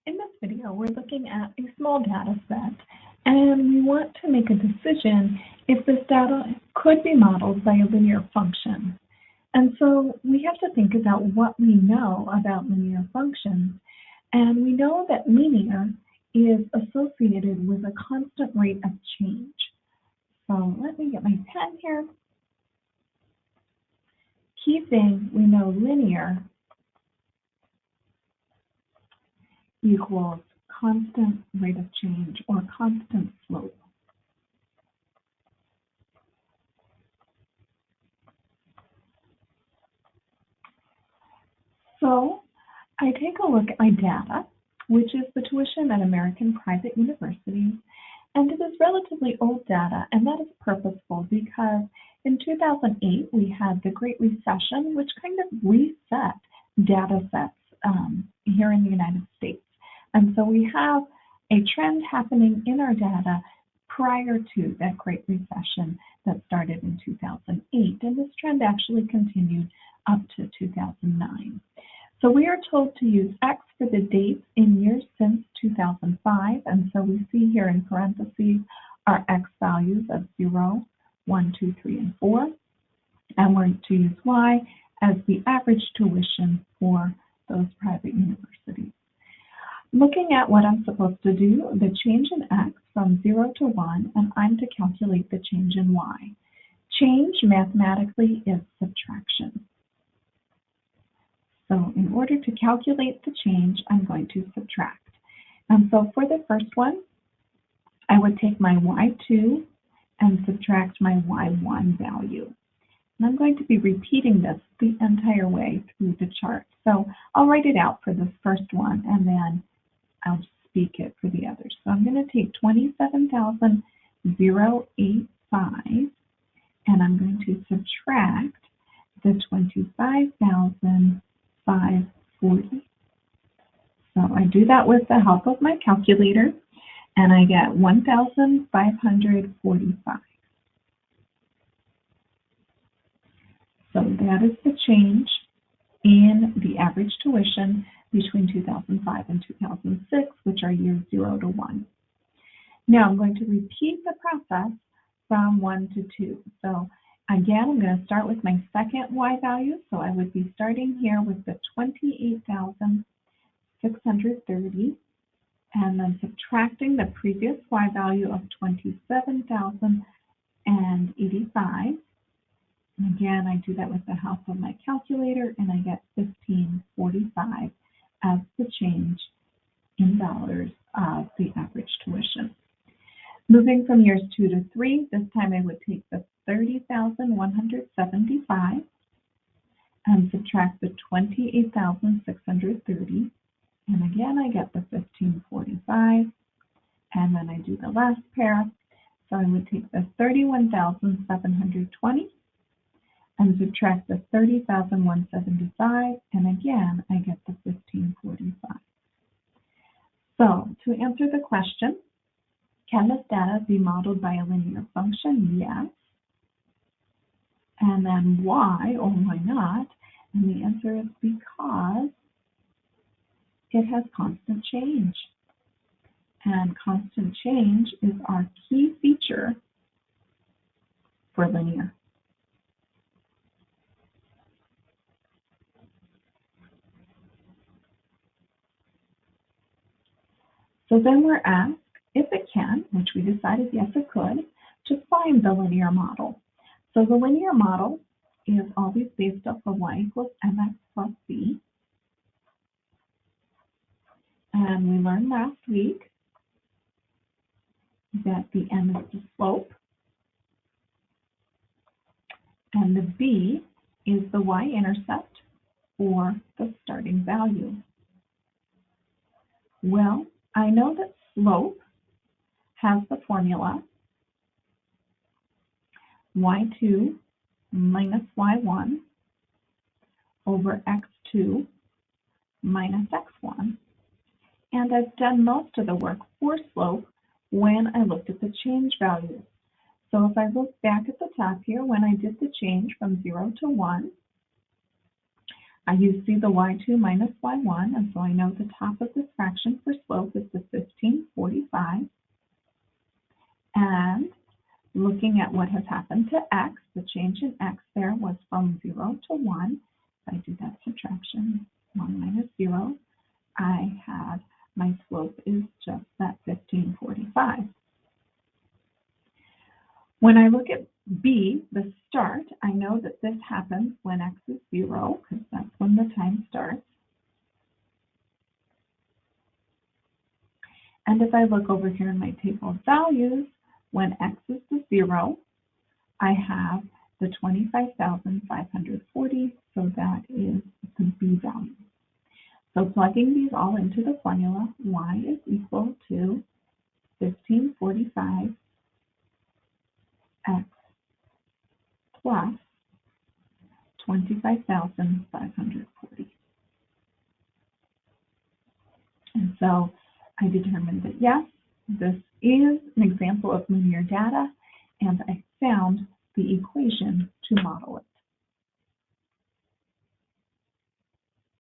In this video, we're looking at a small data set, and we want to make a decision if this data could be modeled by a linear function. And so we have to think about what we know about linear functions. And we know that linear is associated with a constant rate of change. So let me get my pen here. Key thing, we know linear equals constant rate of change or constant slope. So I take a look at my data, which is the tuition at American private universities, and it is relatively old data, and that is purposeful because in 2008 we had the Great Recession, which kind of reset data sets here in the United States. And so we have a trend happening in our data prior to that Great Recession that started in 2008, and this trend actually continued up to 2009. So we are told to use X for the dates in years since 2005, and so we see here in parentheses our X values of 0, 1, 2, 3, and 4, and we're to use Y as the average tuition for those private universities. Looking at what I'm supposed to do, the change in X from 0 to 1, and I'm to calculate the change in Y. Change mathematically is subtraction. So in order to calculate the change, I'm going to subtract. And so for the first one, I would take my Y2 and subtract my Y1 value. And I'm going to be repeating this the entire way through the chart. So I'll write it out for the first one, and then I'll speak it for the others. So I'm going to take 27,085, and I'm going to subtract the 25,540. So I do that with the help of my calculator, and I get 1,545. So that is the change in the average tuition between 2005 and 2006, which are years 0 to 1. Now I'm going to repeat the process from 1 to 2. So again, I'm going to start with my second Y value. So I would be starting here with the 28,630 and then subtracting the previous Y value of 27,085. Again, I do that with the help of my calculator, and I get 1545 as the change in dollars of the average tuition. Moving from years 2 to 3, this time I would take the 30,175 and subtract the 28,630. And again, I get the 1545. And then I do the last pair. So I would take the 31,720 and subtract the 30,175, and again, I get the 1545. So, to answer the question, can this data be modeled by a linear function? Yes. And then why or why not? And the answer is because it has constant change. And constant change is our key feature for linear. So then we're asked if it can, which we decided yes it could, to find the linear model. So the linear model is always based off of Y equals mx plus b. And we learned last week that the m is the slope, and the b is the y-intercept, or the starting value. Well, I know that slope has the formula y2 minus y1 over x2 minus x1. And I've done most of the work for slope when I looked at the change values. So if I look back at the top here, when I did the change from 0 to 1, I see the y2 minus y1, and so I know the top of this fraction for slope is the 1545. And looking at what has happened to x, the change in x there was from 0 to 1. If I do that subtraction, 1 minus 0, I have my slope is just that 1545. When I look at b, the start, I know that this happens when x is 0, because that's when the time starts. And if I look over here in my table of values, when x is the 0, I have the 25,540, so that is the b value. So plugging these all into the formula, y is equal to 1545 x plus 25,540. And so I determined that yes, this is an example of linear data, and I found the equation to model it.